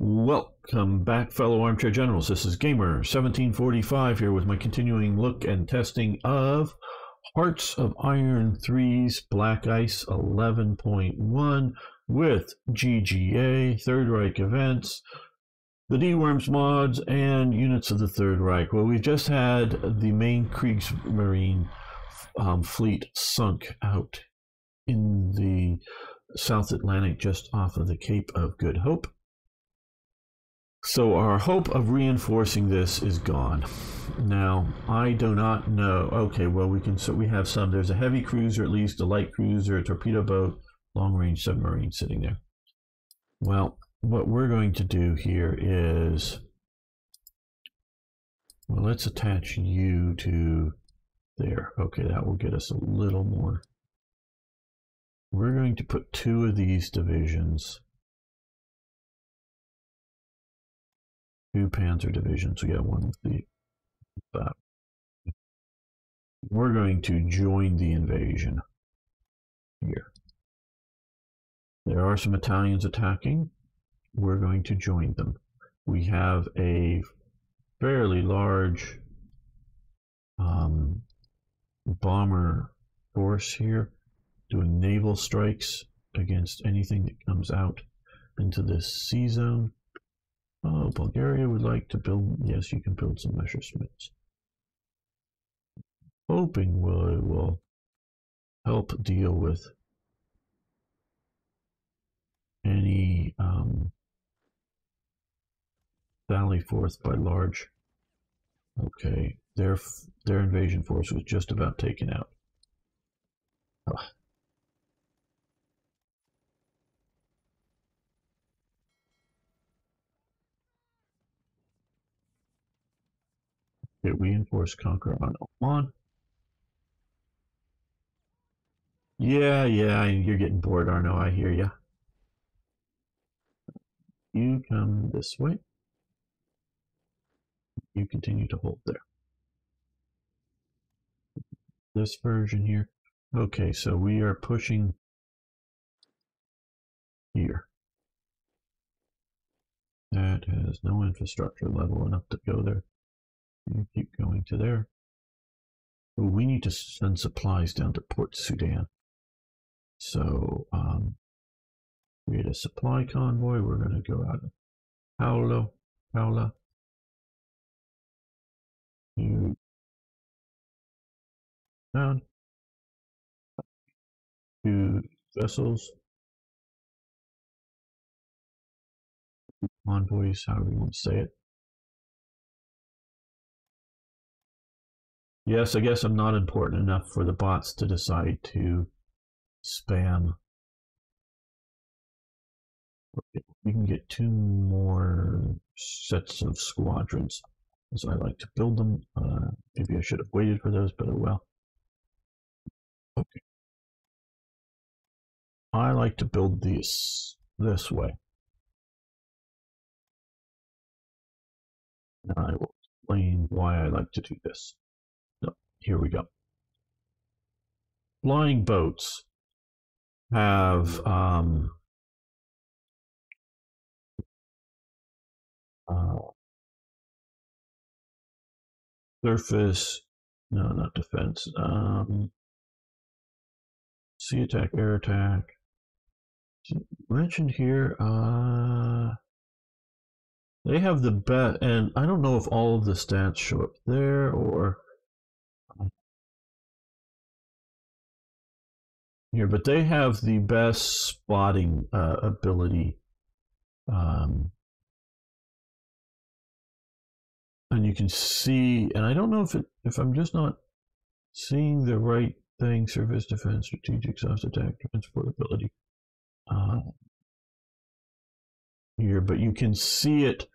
Welcome back, fellow armchair generals. This is Gamer 1745 here with my continuing look and testing of Hearts of Iron 3's Black Ice 11.1 with GGA, Third Reich events, the D-Worms mods, and units of the Third Reich. Well, we've just had the main Kriegsmarine fleet sunk out in the South Atlantic just off of the Cape of Good Hope. So our hope of reinforcing this is gone. Now, I do not know. Okay, well, we have some. There's a heavy cruiser, at least, a light cruiser, a torpedo boat, long-range submarine sitting there. Well, what we're going to do here is, well, let's attach you to there. Okay, that will get us a little more. We're going to put 2 of these divisions, 2 Panzer divisions. We got one with the we're going to join the invasion here. There are some Italians attacking. We're going to join them. We have a fairly large bomber force here doing naval strikes against anything that comes out into this sea zone. Oh, Bulgaria would like to build, yes, you can build some Messerschmitts. Hoping it will help deal with any sally forth by large. Okay, their invasion force was just about taken out. Ugh. Reinforce conquer on Oman. Yeah, you're getting bored, Arno. I hear ya. You come this way. You continue to hold there. This version here. Okay, so we are pushing here. That has no infrastructure level enough to go there. You keep going to there. Ooh, we need to send supplies down to Port Sudan. So, create a supply convoy. We're going to go out of Paula. You down. 2 vessels. Convoys, however you want to say it. Yes, I guess I'm not important enough for the bots to decide to spam. Okay, we can get 2 more sets of squadrons, as I like to build them. Maybe I should have waited for those, but oh well. Okay. I like to build these this way. And I will explain why I like to do this. Here we go. Flying boats have surface, no, not defense, sea attack, air attack. Mentioned here, they have the best, and I don't know if all of the stats show up there or here, but they have the best spotting ability, and you can see, and I don't know if I'm just not seeing the right thing. Surface defense, strategic, soft attack, transportability here, but you can see it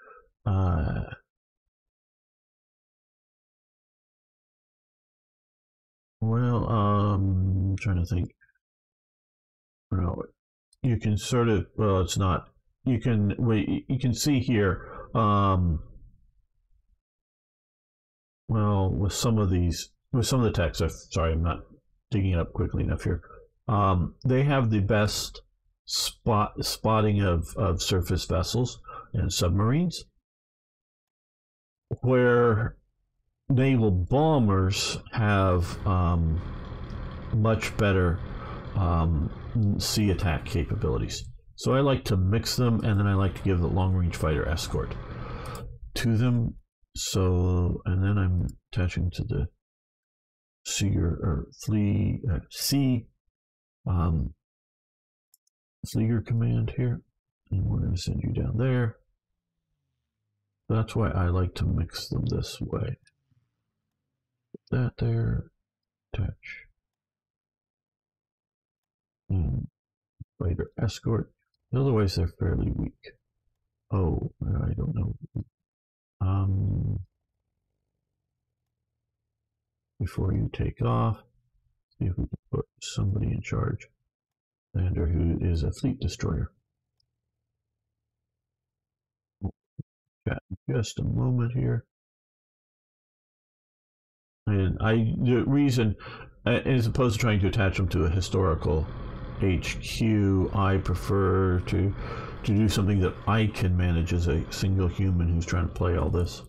well, I'm trying to think. No, you can sort of, well, it's not, you can, wait, you can see here, well, with some of these, with some of the text, sorry, I'm not digging it up quickly enough here. They have the best spotting of surface vessels. and submarines, where naval bombers have much better sea attack capabilities. So I like to mix them, and then I like to give the long-range fighter escort to them. So, and then I'm attaching to the Flieger command here, and we're going to send you down there. That's why I like to mix them this way. Put that there, attach, and fighter escort. Otherwise, they're fairly weak. Oh, I don't know. Before you take off, see if we can put somebody in charge. Lander who is a fleet destroyer. Got just a moment here. And the reason, as opposed to trying to attach them to a historical HQ, I prefer to do something that I can manage as a single human who's trying to play all this.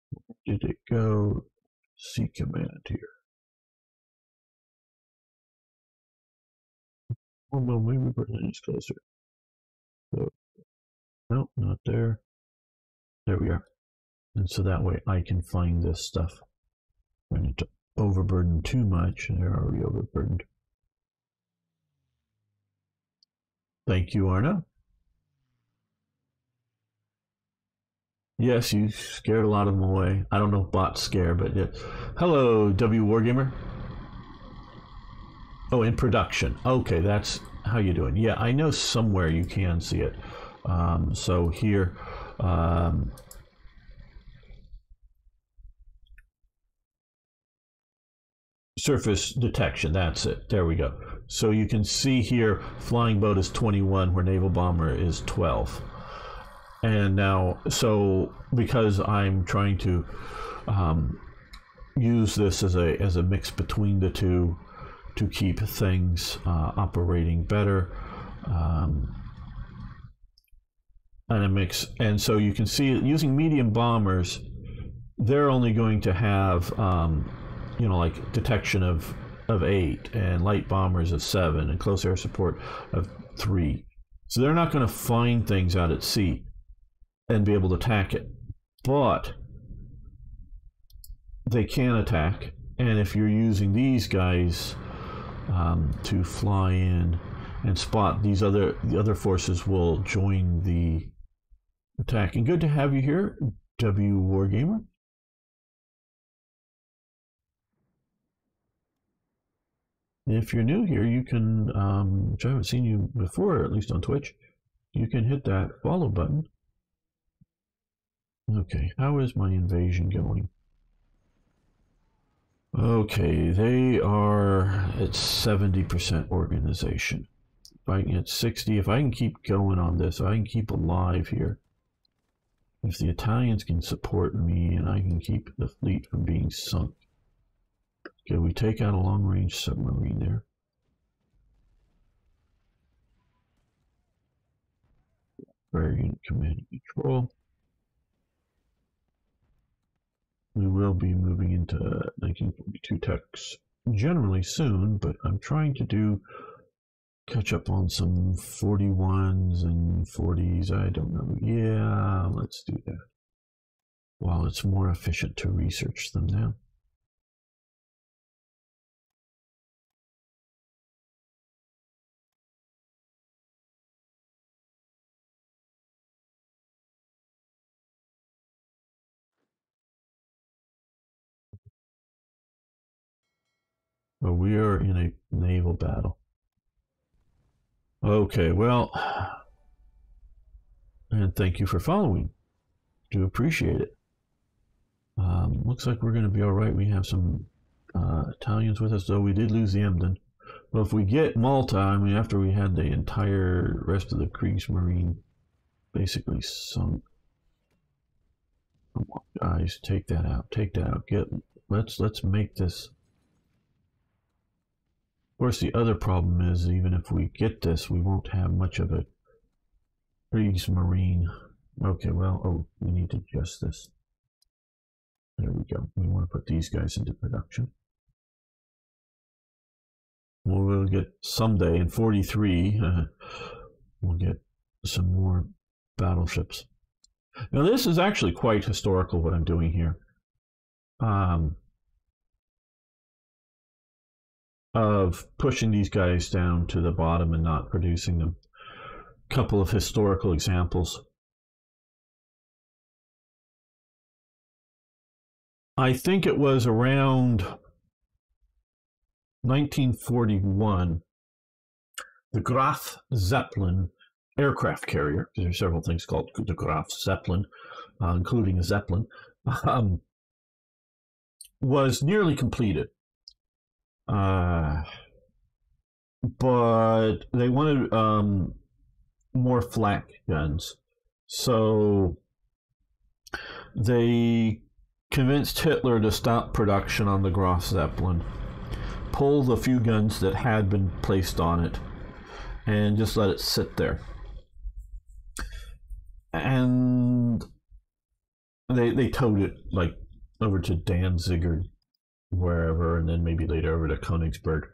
Where did it go? C command here. Oh, well, maybe Berlin's closer. So, no, not there. There we are. And so that way I can find this stuff. I need to overburden too much. They're already overburdened. Thank you, Arna. Yes, you scared a lot of them away. I don't know if bots scare, but yeah. Hello, W Wargamer. Oh, in production. Okay, that's how you doing. Yeah, I know somewhere you can see it. So here, surface detection, that's it. There we go. So you can see here, flying boat is 21, where naval bomber is 12. And now, so because I'm trying to use this as a mix between the two to keep things operating better, and a mix. And so you can see using medium bombers, they're only going to have like detection of 8, and light bombers of 7, and close air support of 3. So they're not going to find things out at sea and be able to attack it, but they can attack. And if you're using these guys to fly in and spot, the other forces will join the attack. And good to have you here, W Wargamer. If you're new here, you can, which I haven't seen you before, at least on Twitch, you can hit that follow button. Okay, how is my invasion going? Okay, they are at 70% organization. If I can get 60, if I can keep going on this, I can keep alive here. If the Italians can support me and I can keep the fleet from being sunk. Okay, we take out a long-range submarine there. Variant command and control. We will be moving into 1942 techs generally soon, but I'm trying to catch up on some 41s and 40s. I don't know. Yeah, let's do that. While it's more efficient to research them now. But we are in a naval battle. Okay, well, and thank you for following. Do appreciate it. Looks like we're going to be all right. We have some Italians with us, though we did lose the Emden. Well, if we get Malta, I mean, after we had the entire rest of the Kriegsmarine basically sunk. Come on, guys, take that out. Take that out. Let's make this. Of course, the other problem is, even if we get this, we won't have much of a Kriegsmarine Okay, well, oh, we need to adjust this. There we go. We want to put these guys into production. We'll get someday in 43, we'll get some more battleships. Now, this is actually quite historical, what I'm doing here. Of pushing these guys down to the bottom and not producing them. A couple of historical examples. I think it was around 1941, the Graf Zeppelin aircraft carrier, there are several things called the Graf Zeppelin, including a Zeppelin, was nearly completed. But they wanted more flak guns. So they convinced Hitler to stop production on the Graf Zeppelin, pull the few guns that had been placed on it, and just let it sit there. And they towed it like over to Danzig or wherever, and then maybe later over to Königsberg.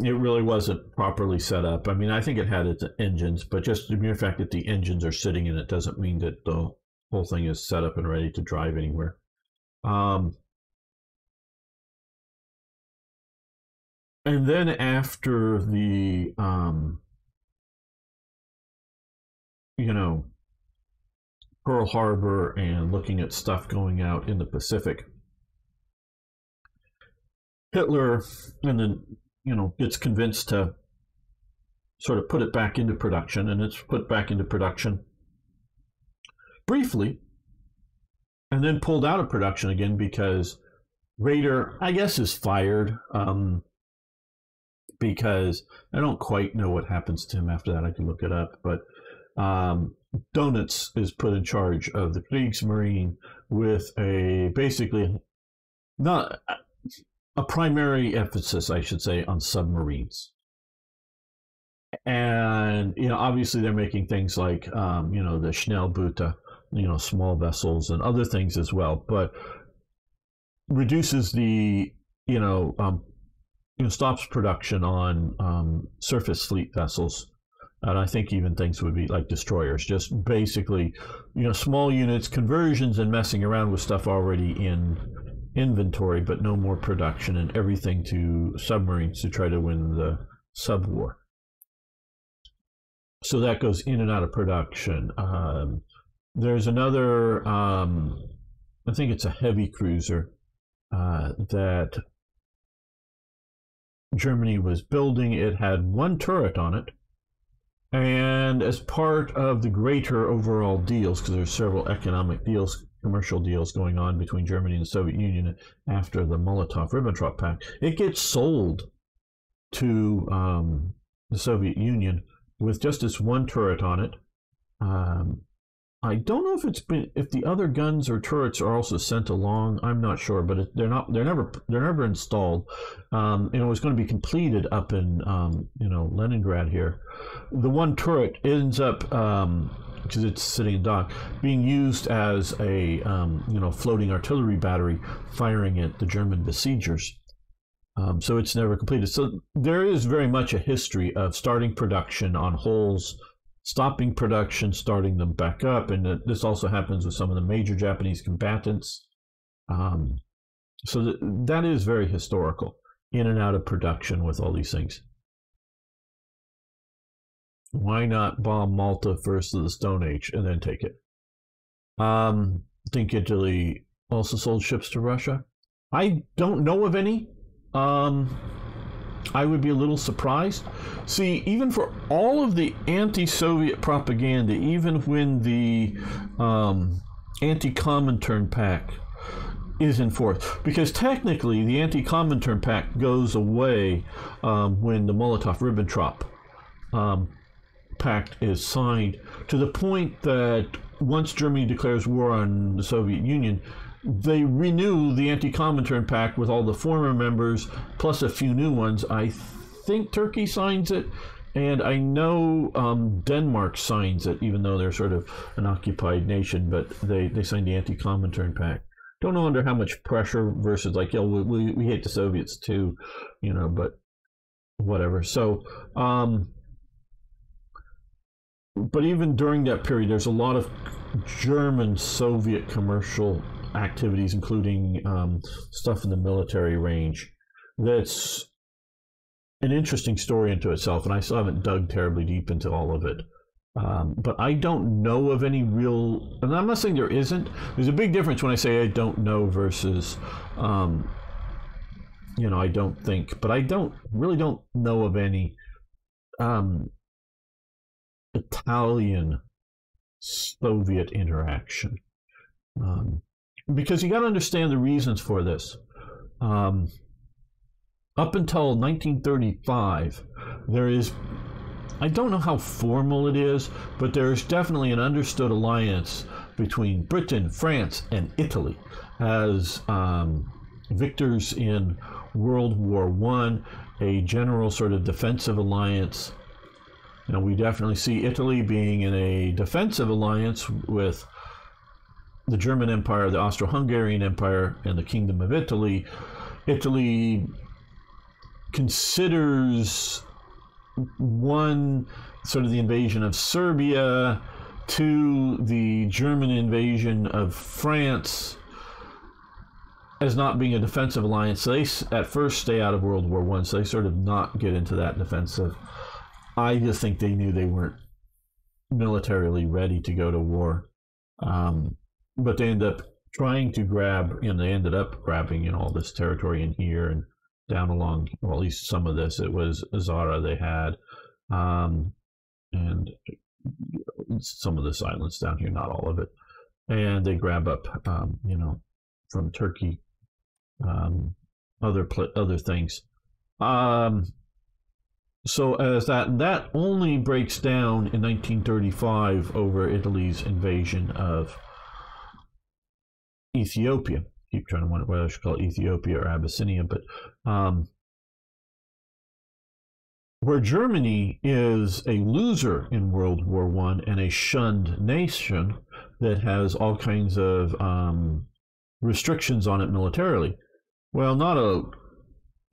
It really wasn't properly set up. I mean, I think it had its engines, but just the mere fact that the engines are sitting in it doesn't mean that the whole thing is set up and ready to drive anywhere. And then after the, Pearl Harbor and looking at stuff going out in the Pacific, Hitler, and then, gets convinced to sort of put it back into production, and it's put back into production briefly, and then pulled out of production again because Rader, I guess, is fired, because I don't quite know what happens to him after that. I can look it up, but Donitz is put in charge of the Kriegsmarine with basically not a primary emphasis, I should say, on submarines. And obviously they're making things like the Schnellboote, small vessels, and other things as well, but reduces the stops production on surface fleet vessels, and I think even things would be like destroyers, just basically small units, conversions, and messing around with stuff already in inventory, but no more production, and everything to submarines to try to win the sub war. So that goes in and out of production. There's another, I think it's a heavy cruiser that Germany was building. It had one turret on it, and as part of the greater overall deals, because there's several economic deals, commercial deals going on between Germany and the Soviet Union after the Molotov-Ribbentrop Pact, it gets sold to the Soviet Union with just this one turret on it. I don't know if the other guns or turrets are also sent along. I'm not sure, but they're never installed. It was going to be completed up in Leningrad here. The one turret ends up, because it's sitting in dock, being used as a floating artillery battery firing at the German besiegers. So it's never completed. So there is very much a history of starting production on hulls, stopping production, starting them back up, and this also happens with some of the major Japanese combatants. So that is very historical, in and out of production with all these things. Why not bomb Malta first of the Stone Age and then take it? Think Italy also sold ships to Russia? I don't know of any. I would be a little surprised. See, even for all of the anti-Soviet propaganda, even when the Anti-Comintern Pact is enforced, because technically the Anti-Comintern Pact goes away when the Molotov-Ribbentrop Pact is signed, to the point that once Germany declares war on the Soviet Union, they renew the Anti-Comintern Pact with all the former members, plus a few new ones. I think Turkey signs it, And I know Denmark signs it, even though they're sort of an occupied nation, but they signed the Anti-Comintern Pact. Don't know under how much pressure versus like, yeah, we hate the Soviets too, you know, but whatever. So, but even during that period, there's a lot of German-Soviet commercial activities, including stuff in the military range. That's an interesting story into itself, and I still haven't dug terribly deep into all of it. But I don't know of any real, and I'm not saying there isn't. There's a big difference when I say I don't know versus, you know, I don't think. But I really don't know of any Italian Soviet interaction. Because you got to understand the reasons for this. Up until 1935, there is, I don't know how formal it is, but there's definitely an understood alliance between Britain, France, and Italy as victors in World War I, a general sort of defensive alliance. You know, we definitely see Italy being in a defensive alliance with the German Empire, the Austro-Hungarian Empire, and the Kingdom of Italy. Italy considers, one, sort of the invasion of Serbia, two, the German invasion of France, as not being a defensive alliance. So they at first stay out of World War I, so they sort of not get into that defensive. I just think they knew they weren't militarily ready to go to war. But they end up trying to grab, you know, they ended up grabbing, you know, all this territory in here and down along, well, at least some of this. It was Zara they had, and some of this islands down here, not all of it. And they grab up, you know, from Turkey, other things. So as that only breaks down in 1935 over Italy's invasion of Ethiopia. Keep trying to wonder whether I should call it Ethiopia or Abyssinia, but where Germany is a loser in World War I and a shunned nation that has all kinds of restrictions on it militarily. Well, not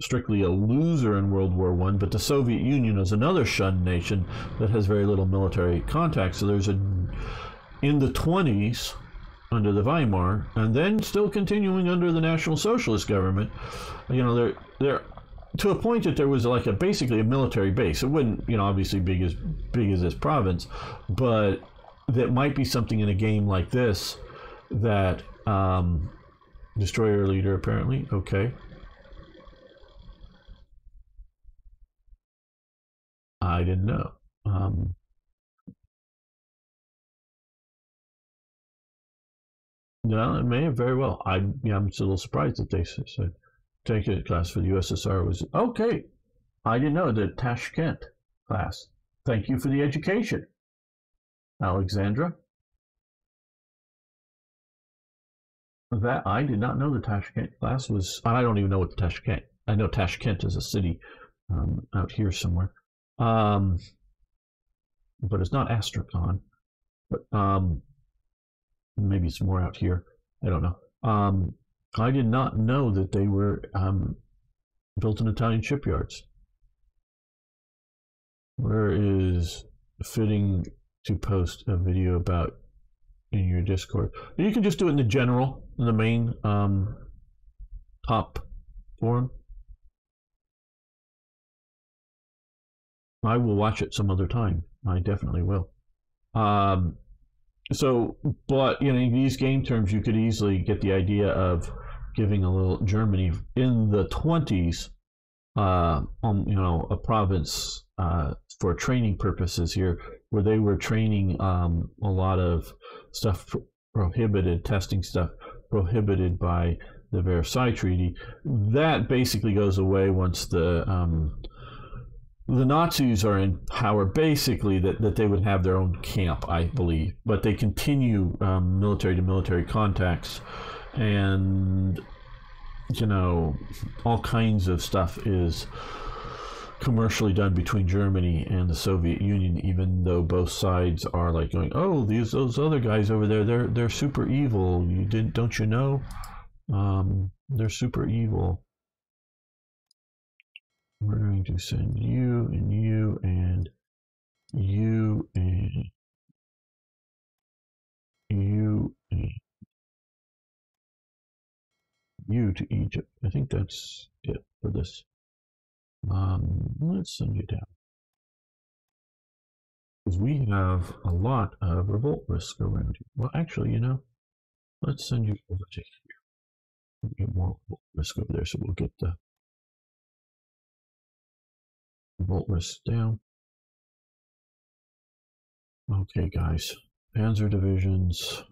strictly a loser in World War I, but the Soviet Union is another shunned nation that has very little military contact. So there's in the 20s, under the Weimar, and then still continuing under the National Socialist government, you know, they're to a point that there was like basically a military base. It wouldn't, you know, obviously big as this province, but that might be something in a game like this that destroyer leader apparently. Okay. I didn't know. No, it may have very well. I'm a little surprised that they said take a class for the USSR was okay. I didn't know the Tashkent class. Thank you for the education, Alexandra. That I did not know the Tashkent class was. I don't even know what the Tashkent. I know Tashkent is a city out here somewhere, but it's not Astrakhan. But maybe it's more out here. I don't know. I did not know that they were built in Italian shipyards. Where is fitting to post a video about in your Discord? You can just do it in the main top forum. I will watch it some other time. I definitely will. So, but you know, in these game terms, you could easily get the idea of giving a little Germany in the 20s, you know, a province for training purposes here, where they were training a lot of stuff prohibited, testing stuff prohibited by the Versailles Treaty. That basically goes away once the Nazis are in power, basically that they would have their own camp, I believe, but they continue military to military contacts, and you know, all kinds of stuff is commercially done between Germany and the Soviet Union, even though both sides are like going, "Oh, those other guys over there, they're super evil. Don't you know? They're super evil." We're going to send you and you and you and you and you to Egypt. I think that's it for this. Let's send you down. Because we have a lot of revolt risk around here. Well, actually, you know, let's send you over to here. We'll get more revolt risk over there, so we'll get the revolt risk down. Okay, guys. Panzer divisions.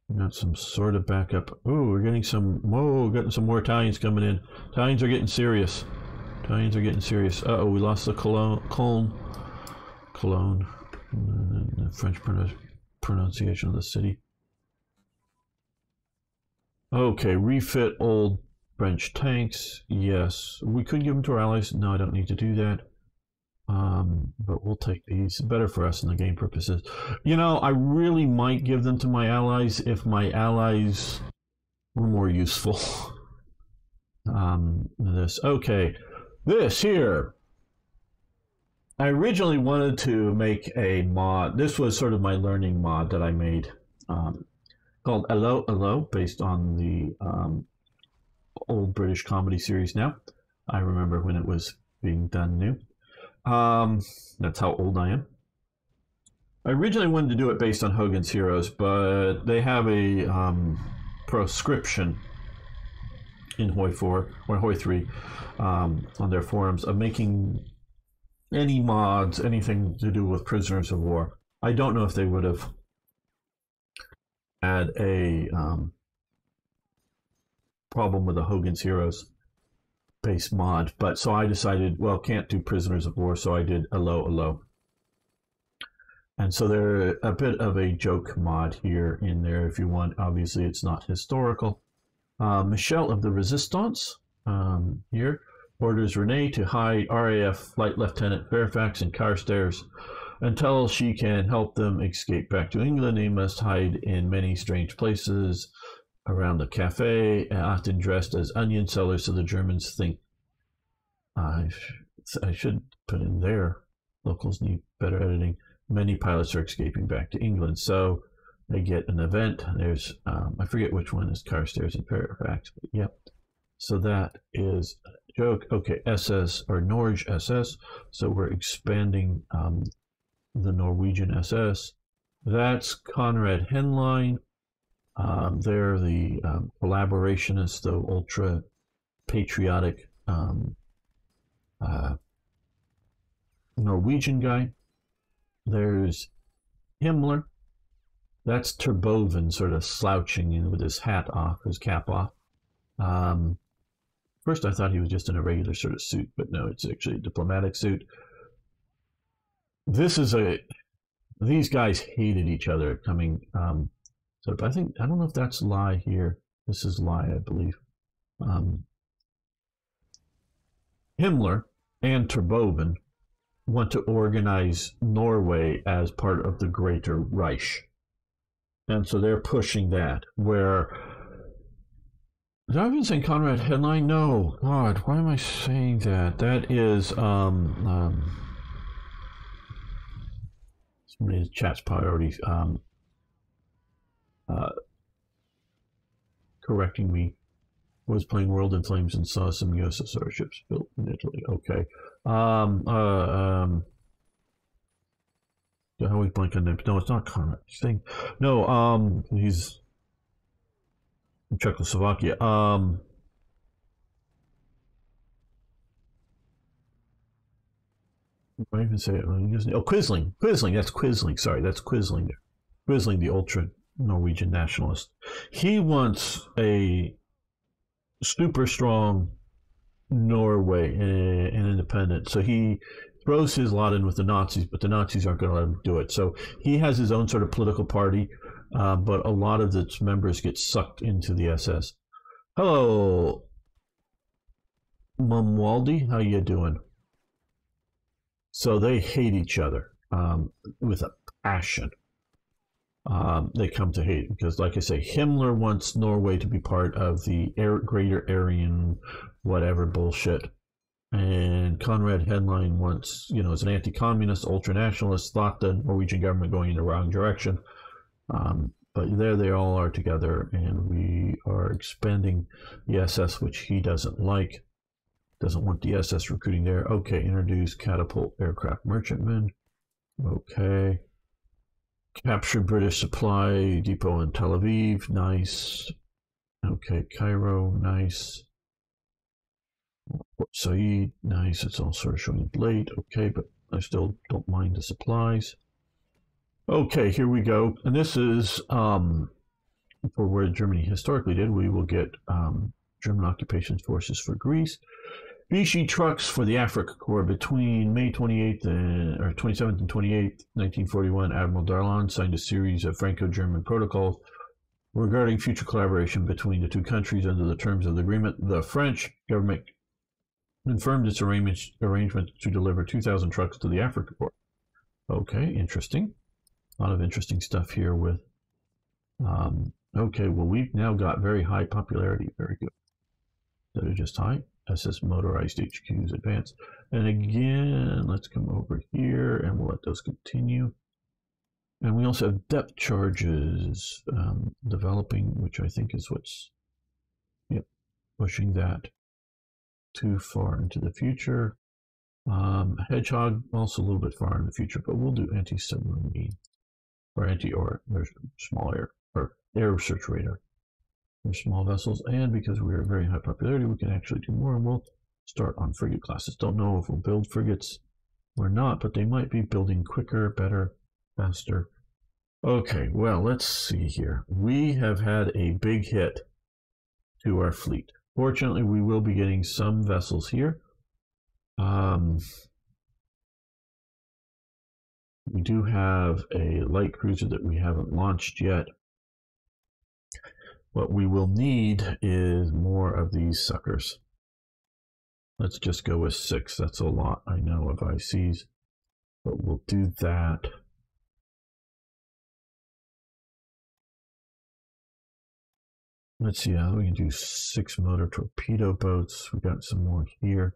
We got some sort of backup. Oh, we're getting some. Whoa, getting some more Italians coming in. Italians are getting serious. Italians are getting serious. Uh oh, we lost the Cologne. The French pronunciation of the city. Okay, refit old French tanks. Yes, we could give them to our allies. No, I don't need to do that. But we'll take these. Better for us in the game purposes. You know, I really might give them to my allies if my allies were more useful. Okay, this here. I originally wanted to make a mod. This was sort of my learning mod that I made, called Hello Hello, based on the old British comedy series. Now, I remember when it was being done new. That's how old I am. I originally wanted to do it based on Hogan's Heroes, but they have a proscription in Hoi 4 or Hoi 3 on their forums of making any mods, anything to do with prisoners of war. I don't know if they would have had a problem with the Hogan's Heroes base mod, but so I decided, well, can't do prisoners of war, so I did Hello Hello. And so they're a bit of a joke mod here in there if you want. Obviously, it's not historical. Michelle of the Resistance here orders Renee to hide RAF Flight Lieutenant Fairfax and Carstairs until she can help them escape back to England. They must hide in many strange places around the cafe, often dressed as onion sellers, so the Germans think. I should put in there. Locals need better editing. Many pilots are escaping back to England, so they get an event. There's I forget which one is Carstairs and Fairfax, but yep. So that is a joke. Okay, SS or Norge SS. So we're expanding the Norwegian SS. That's Conrad Henlein. They're the collaborationists, the ultra patriotic Norwegian guy. There's Himmler. That's Terboven, sort of slouching with his hat off, his cap off. First, I thought he was just in a regular sort of suit, but no, it's actually a diplomatic suit. These guys hated each other coming. So I don't know if that's Lie here. This is Lie, I believe. Himmler and Terboven want to organize Norway as part of the Greater Reich. And so they're pushing that. Where did I even say Conrad Henlein? No, God, why am I saying that? That is somebody in the chat's probably already correcting me. Was playing World in Flames and saw some USSR ships built in Italy. Okay. I always blank on them. No, it's not Conrad. No, he's in Czechoslovakia. I even say it. Oh, Quisling. Quisling. That's Quisling. Sorry, that's Quisling. Quisling, the ultra Norwegian nationalist. He wants a super strong Norway and independent. So he throws his lot in with the Nazis, but the Nazis aren't going to let him do it. So he has his own sort of political party, but a lot of its members get sucked into the SS. Hello, Mumwaldi, how you doing? So they hate each other with a passion. They come to hate because, like I say, Himmler wants Norway to be part of the Greater Aryan whatever bullshit. And Conrad Henlein wants, as an anti-communist, ultra-nationalist, thought the Norwegian government going in the wrong direction. But there they all are together, and we are expanding the SS, which he doesn't like. Doesn't want the SS recruiting there. Okay, introduce catapult aircraft merchantmen. Okay. Capture British supply depot in Tel Aviv. Nice. Okay, Cairo. Nice. Port Said. Nice. It's all sort of showing late. Okay, but I still don't mind the supplies. Okay, here we go. And this is for where Germany historically did. We will get German occupation forces for Greece. Vichy trucks for the Africa Corps between May 28th or 27th and 28th, 1941. Admiral Darlan signed a series of Franco-German protocols regarding future collaboration between the two countries under the terms of the agreement. The French government confirmed its arrangement to deliver 2,000 trucks to the Africa Corps. Okay, interesting. A lot of interesting stuff here with. Okay, well, we've now got very high popularity. Very good. That is just high. SS motorized HQs advance. And again, let's come over here and we'll let those continue. And we also have depth charges developing, which I think is what's pushing that too far into the future. Hedgehog also a little bit far in the future, but we'll do anti-submarine or there's small air search radar. There's small vessels, and because we are very high popularity, we can actually do more, and we'll start on frigate classes. Don't know if we'll build frigates or not, but they might be building quicker, better, faster. Okay, well, let's see here. We have had a big hit to our fleet. Fortunately, we will be getting some vessels here. We do have a light cruiser that we haven't launched yet. What we will need is more of these suckers. Let's just go with 6. That's a lot, I know, of ICs, but we'll do that. Let's see how we can do 6 motor torpedo boats. We got some more here.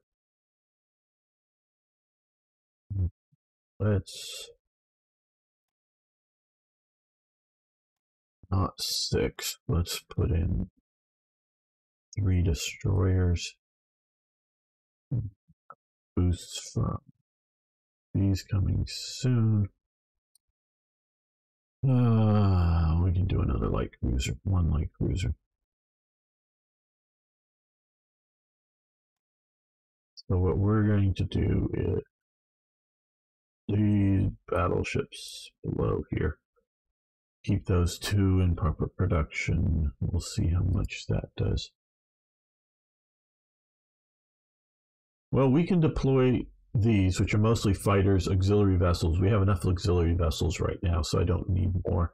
Let's not 6. Let's put in 3 destroyers. Boosts from these coming soon. We can do another light cruiser. 1 light cruiser. So what we're going to do is these battleships below here. Keep those 2 in proper production. We'll see how much that does. Well, we can deploy these, which are mostly fighters, auxiliary vessels. We have enough auxiliary vessels right now, so I don't need more.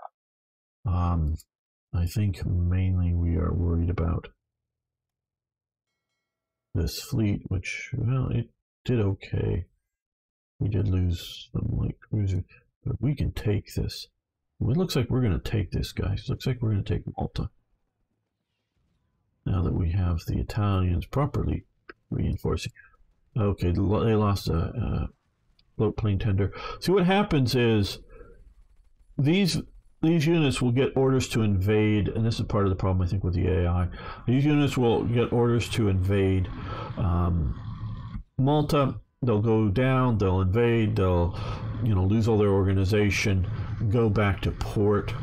I think mainly we are worried about this fleet, which, well, it did okay. We did lose some light cruisers, but we can take this. It looks like we're going to take this, guys. It looks like we're going to take Malta. Now that we have the Italians properly reinforcing. Okay, they lost a float plane tender. See, what happens is these units will get orders to invade, and this is part of the problem, I think, with the AI. These units will get orders to invade Malta. They'll go down, they'll invade, they'll lose all their organization, go back to port.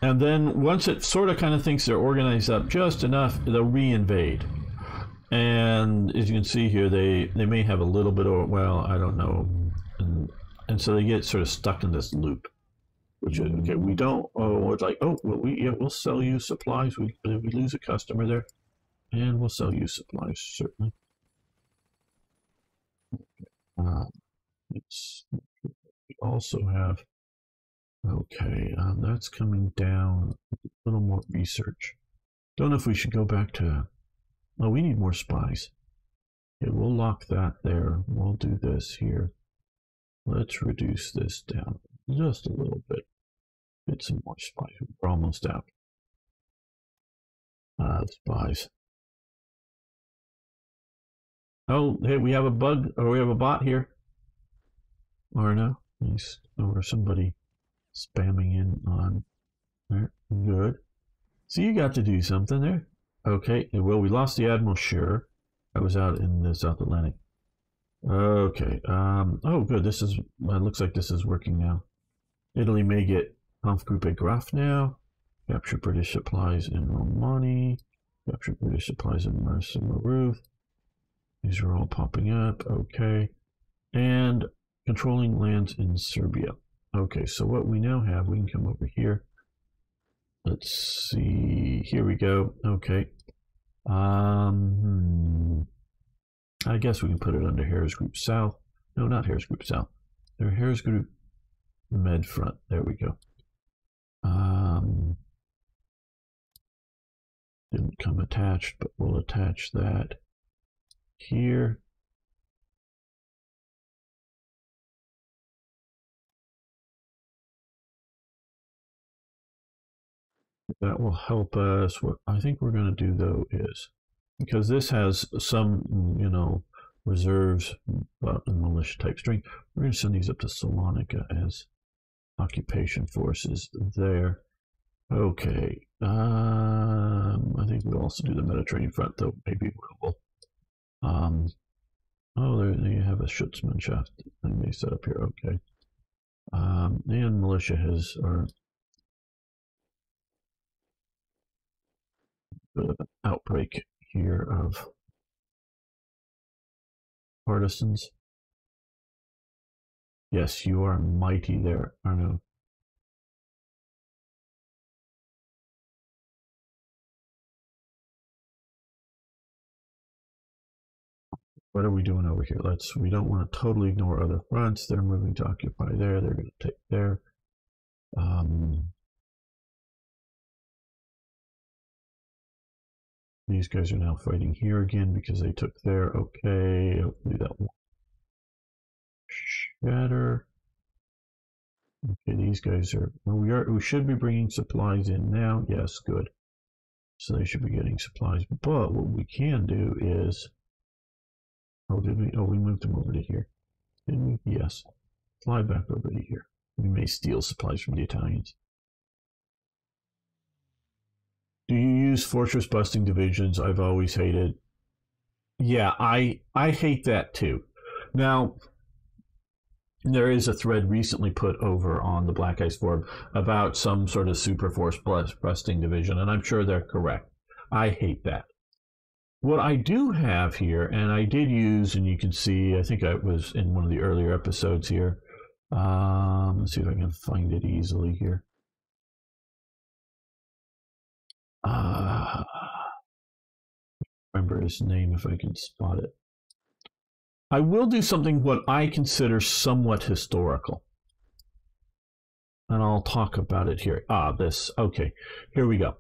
And then once it sort of kind of thinks they're organized up just enough, they'll re-invade. And as you can see here, they may have a little bit of, well, I don't know. And so they get sort of stuck in this loop. Which is, okay, we don't, it's like, well, we'll sell you supplies. We lose a customer there, and we'll sell you supplies, certainly. We also have, okay, that's coming down. A little more research. Don't know if we should go back to, we need more spies. Okay, we'll lock that there. We'll do this here. Let's reduce this down just a little bit. Get some more spies. We're almost out. Spies. Oh, hey, we have a bug, or we have a bot here. Or no? Nice. Or somebody spamming in on there. Good. So you got to do something there. Okay, well, we lost the Admiral, sure. I was out in the South Atlantic. Okay, oh, good. This is, looks like this is working now. Italy may get Kampfgruppe Graf now. Capture British supplies in Romani. Capture British supplies in Mersa Maruth. These are all popping up. Okay. And controlling lands in Serbia. Okay, so what we now have, we can come over here. Let's see. Here we go. Okay. I guess we can put it under Harris Group South. No, not Harris Group South. They're Harris Group Med Front. There we go. Didn't come attached, but we'll attach that here. That will help us. What I think we're going to do though is, because this has some, you know, reserves and militia type strength, we're going to send these up to Salonika as occupation forces there. Okay. I think we'll also do the Mediterranean front, though maybe we will. Oh, there you have a Schutzmannschaft thing they set up here. Okay. And militia has our outbreak here of partisans. Yes, you are mighty there, Arno. What are we doing over here? We don't want to totally ignore other fronts. They're moving to occupy there. They're going to take there. These guys are now fighting here again because they took there. Okay, hopefully that won't shatter. Okay, these guys are. Well, we should be bringing supplies in now. Yes, good. So they should be getting supplies. But what we can do is. Oh, did we? Oh, we moved them over to here. Didn't we? Yes. Fly back over to here. We may steal supplies from the Italians. Do you use fortress busting divisions? I've always hated. Yeah, I hate that too. Now, there is a thread recently put over on the Black Ice Forum about some sort of super force busting division, and I'm sure they're correct. I hate that. What I do have here, and I did use, and you can see, I think I was in one of the earlier episodes here. Let's see if I can find it easily here. Remember his name if I can spot it. I will do something what I consider somewhat historical. And I'll talk about it here. This. Okay, here we go.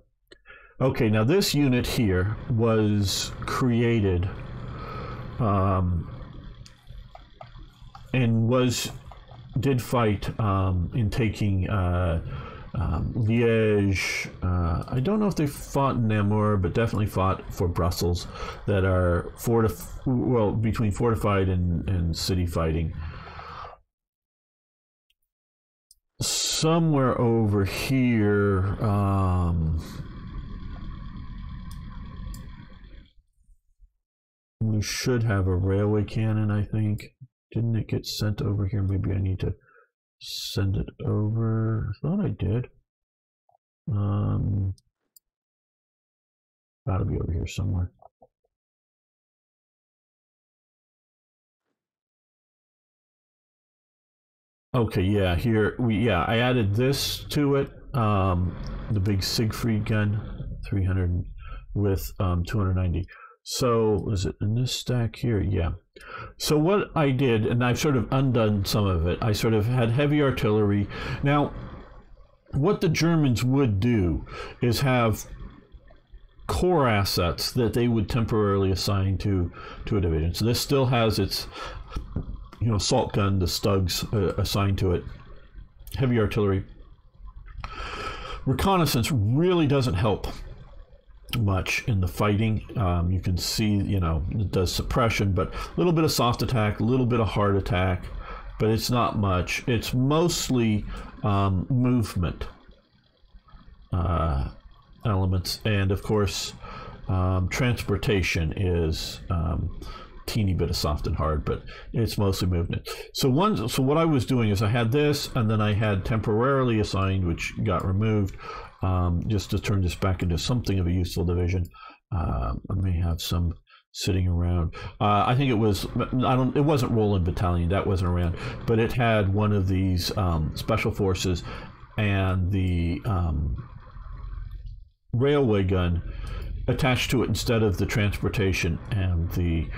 Okay, now this unit here was created and did fight in taking Liège. I don't know if they fought in Namur, but definitely fought for Brussels, that are between fortified and city fighting. Somewhere over here, we should have a railway cannon, I think. Didn't it get sent over here? Maybe I need to send it over. I thought I did. Gotta be over here somewhere. Okay, yeah, here I added this to it. The big Siegfried gun, 300 with 290. So is it in this stack here? Yeah. So what I did, and I've sort of undone some of it, I sort of had heavy artillery. Now, what the Germans would do is have core assets that they would temporarily assign to a division. So this still has its, you know, assault gun, the Stugs assigned to it, heavy artillery. Reconnaissance really doesn't help much in the fighting. You can see, you know, it does suppression, but a little bit of soft attack, a little bit of hard attack, but it's not much. It's mostly movement elements, and of course transportation is teeny bit of soft and hard, but it's mostly movement. So what I was doing is I had this, and then I had temporarily assigned, which got removed, just to turn this back into something of a useful division. I may have some sitting around. I think it was, it wasn't Roland Battalion, that wasn't around, but it had one of these special forces and the railway gun attached to it instead of the transportation and the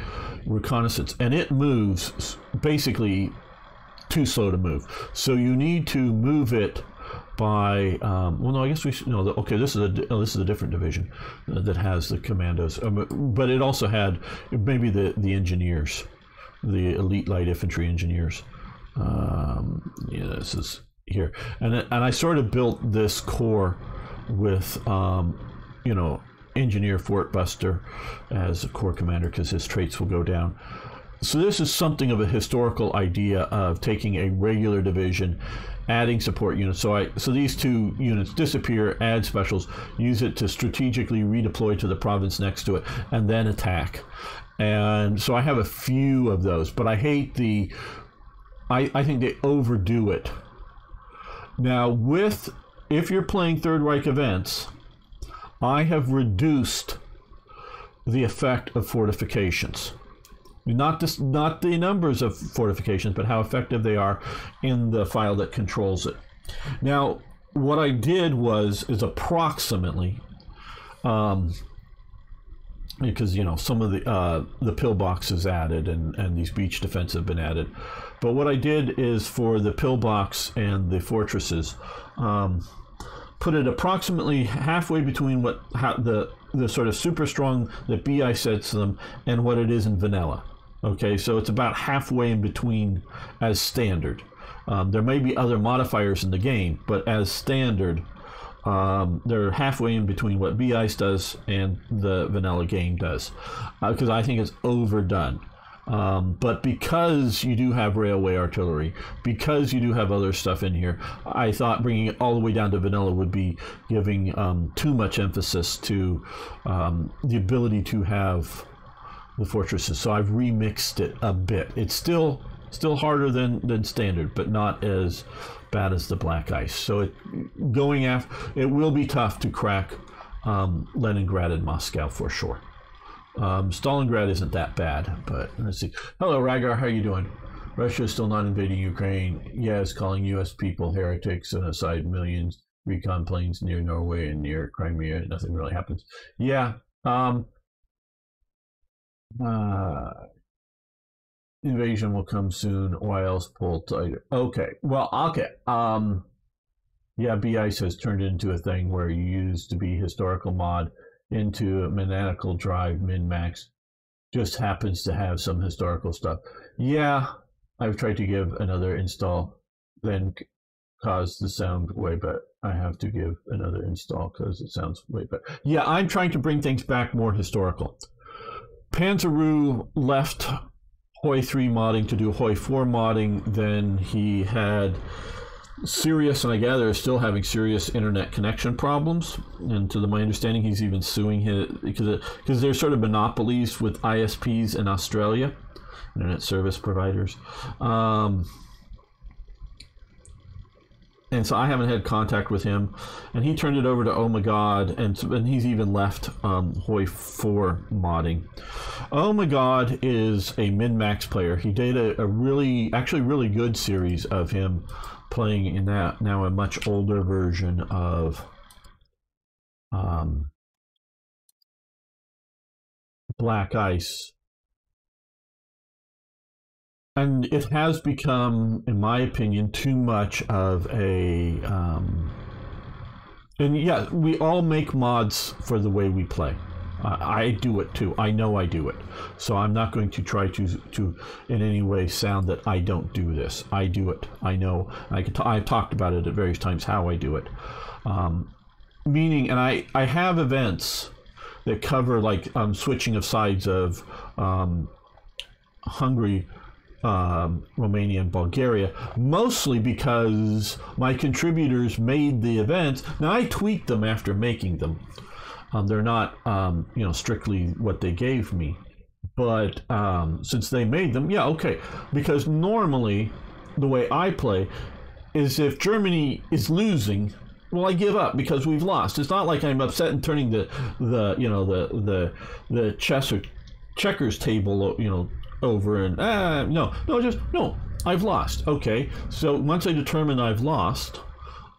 reconnaissance, and it moves basically too slow to move. So you need to move it by well, no, I guess we should, no, okay, this is a different division that has the commandos, but it also had maybe the engineers, the elite light infantry engineers. Yeah, this is here, and I sort of built this corps with you know, engineer Fort Buster as a corps commander, because his traits will go down. So this is something of a historical idea of taking a regular division, adding support units. So these two units disappear, add specials, use it to strategically redeploy to the province next to it, and then attack. And so I have a few of those, but I hate the, I think they overdo it. Now if you're playing Third Reich events, I have reduced the effect of fortifications. Not the numbers of fortifications, but how effective they are in the file that controls it. Now, what I did is approximately, because, you know, some of the pillboxes added and these beach defense have been added. But what I did is for the pillbox and the fortresses, put it approximately halfway between the sort of super strong that BI sets them and what it is in vanilla. Okay, so it's about halfway in between as standard. There may be other modifiers in the game, but as standard, they're halfway in between what BICE does and the vanilla game does, because I think it's overdone. But because you do have railway artillery, because you do have other stuff in here, I thought bringing it all the way down to vanilla would be giving too much emphasis to the ability to have the fortresses. So I've remixed it a bit. It's still harder than standard, but not as bad as the Black Ice. So it will be tough to crack Leningrad and Moscow for sure. Stalingrad isn't that bad, but let's see. Hello, Ragar, how are you doing? Russia is still not invading Ukraine. Yes, calling U.S. people heretics and aside millions recon planes near Norway and near Crimea. Nothing really happens. Yeah. Invasion will come soon. Why else pull tighter? Okay. Well, okay. Yeah, BICE has turned into a thing where you used to be historical mod into a maniacal drive min-max. Just happens to have some historical stuff. Yeah, I've tried to give another install, then cause the sound way better. I have to give another install because it sounds way better. Yeah, I'm trying to bring things back more historical. Panzeroo left Hoi 3 modding to do Hoi 4 modding. Then he had serious, and I gather is still having serious internet connection problems. And to my understanding, he's even suing his, because they're sort of monopolies with ISPs in Australia, internet service providers. And so I haven't had contact with him, and he turned it over to Oh My God, and he's even left Hoi 4 modding. Oh My God is a min-max player. He did a actually really good series of him playing in that, now a much older version of Black Ice. And it has become, in my opinion, too much of a And yeah, we all make mods for the way we play. I do it too. I know I do it. So I'm not going to try to in any way sound that I don't do this. I do it. I know. I've talked about it at various times how I do it. Meaning, and I have events that cover like switching of sides of Hungary, Romania, and Bulgaria, mostly because my contributors made the events. Now I tweaked them after making them. They're not, strictly what they gave me, but since they made them, yeah, okay. Because normally, the way I play is if Germany is losing, well, I give up because we've lost. It's not like I'm upset and turning the chess or checkers table, over and no, I've lost. Okay, so once I determine I've lost,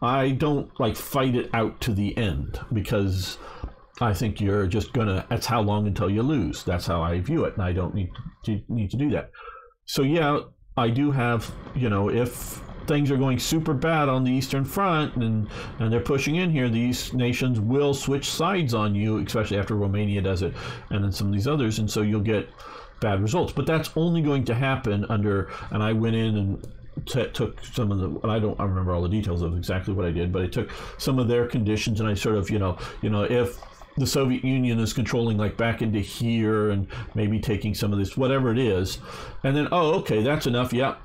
I don't like fight it out to the end because I think you're just gonna. That's how long until you lose. That's how I view it, and I don't need to do that. So yeah, I do have, if things are going super bad on the Eastern Front and they're pushing in here, these nations will switch sides on you, especially after Romania does it, and then some of these others, and so you'll get bad results. But that's only going to happen under. And I went in and took some of the, and I remember all the details of exactly what I did, but I took some of their conditions and I sort of, if the Soviet Union is controlling like back into here and maybe taking some of this, whatever it is, and then, oh, okay, that's enough. Yeah,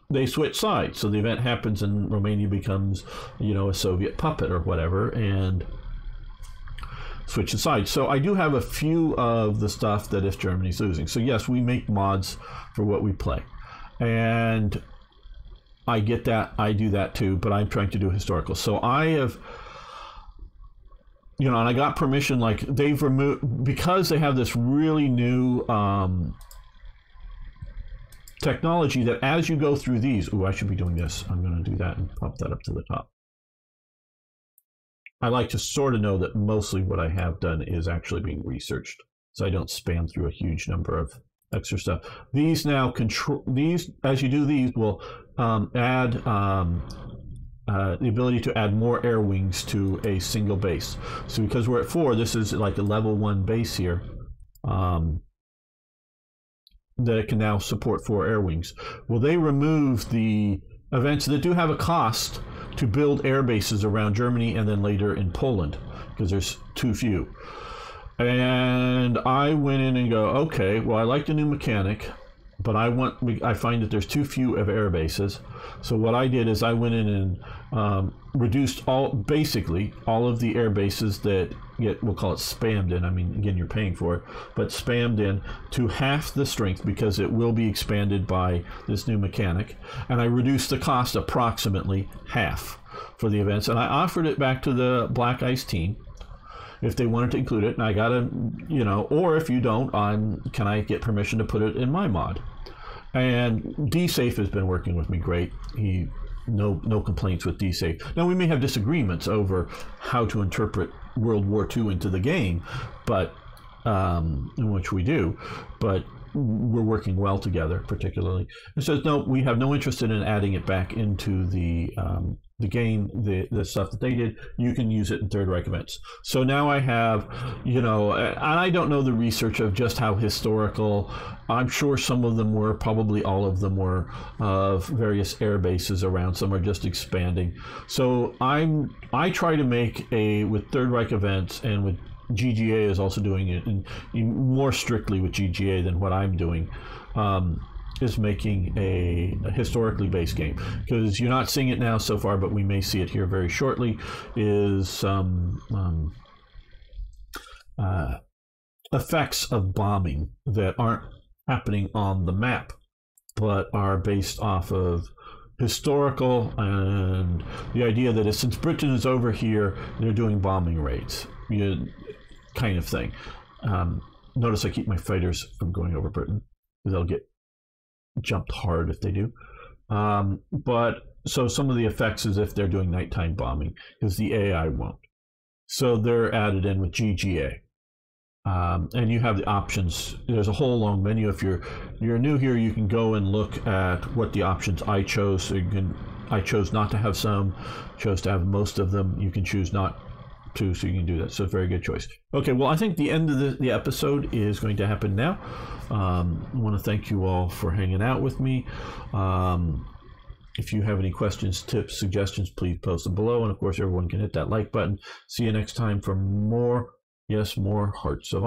they switch sides. So the event happens and Romania becomes, a Soviet puppet or whatever, and switch sides. So I do have a few of the stuff that if Germany's losing. So yes, we make mods for what we play. And I get that. I do that too, but I'm trying to do historical. So I have, and I got permission, like they've removed, because they have this really new technology that as you go through these, I should be doing this. I'm going to do that and pop that up to the top. I like to sort of know that mostly what I have done is actually being researched, so I don't spam through a huge number of extra stuff. These now control these, as you do these, will add the ability to add more air wings to a single base. So because we're at 4, this is like a level 1 base here that can now support 4 air wings. Well, they remove the events that do have a cost to build air bases around Germany and then later in Poland, because there's too few. And I went in and go, okay, well, I like the new mechanic, but I find that there's too few of air bases. So what I did is I went in and reduced basically all of the air bases that get, we'll call it spammed in. I mean, again, you're paying for it, but spammed in to half the strength because it will be expanded by this new mechanic. And I reduced the cost approximately half for the events. And I offered it back to the Black Ice team if they wanted to include it, and I gotta, or if you don't, can I get permission to put it in my mod? And D-Safe has been working with me great. No complaints with D-Safe. Now we may have disagreements over how to interpret World War II into the game, but in which we do, but we're working well together, particularly. It says no, we have no interest in adding it back into the game, the stuff that they did. You can use it in Third Reich events. So now I have, and I don't know the research of just how historical. I'm sure some of them were, probably all of them were, of various air bases around. Some are just expanding. So I try to make with Third Reich events, and with GGA is also doing it, and more strictly with GGA than what I'm doing, is making a historically based game. Because you're not seeing it now so far, but we may see it here very shortly, is some effects of bombing that aren't happening on the map, but are based off of historical, and the idea that since Britain is over here, they're doing bombing raids, kind of thing. Notice I keep my fighters from going over Britain, because they'll get jumped hard if they do. But so some of the effects is if they're doing nighttime bombing, because the AI won't. So they're added in with GGA. And you have the options. There's a whole long menu. If you're new here, you can go and look at what the options I chose. So you can I chose not to have some, chose to have most of them. You can choose not to, so you can do that. So very good choice. Okay, well, I think the end of the episode is going to happen now. I want to thank you all for hanging out with me. If you have any questions, tips, suggestions, please post them below. And of course, everyone can hit that like button. See you next time for more, yes, more Hearts of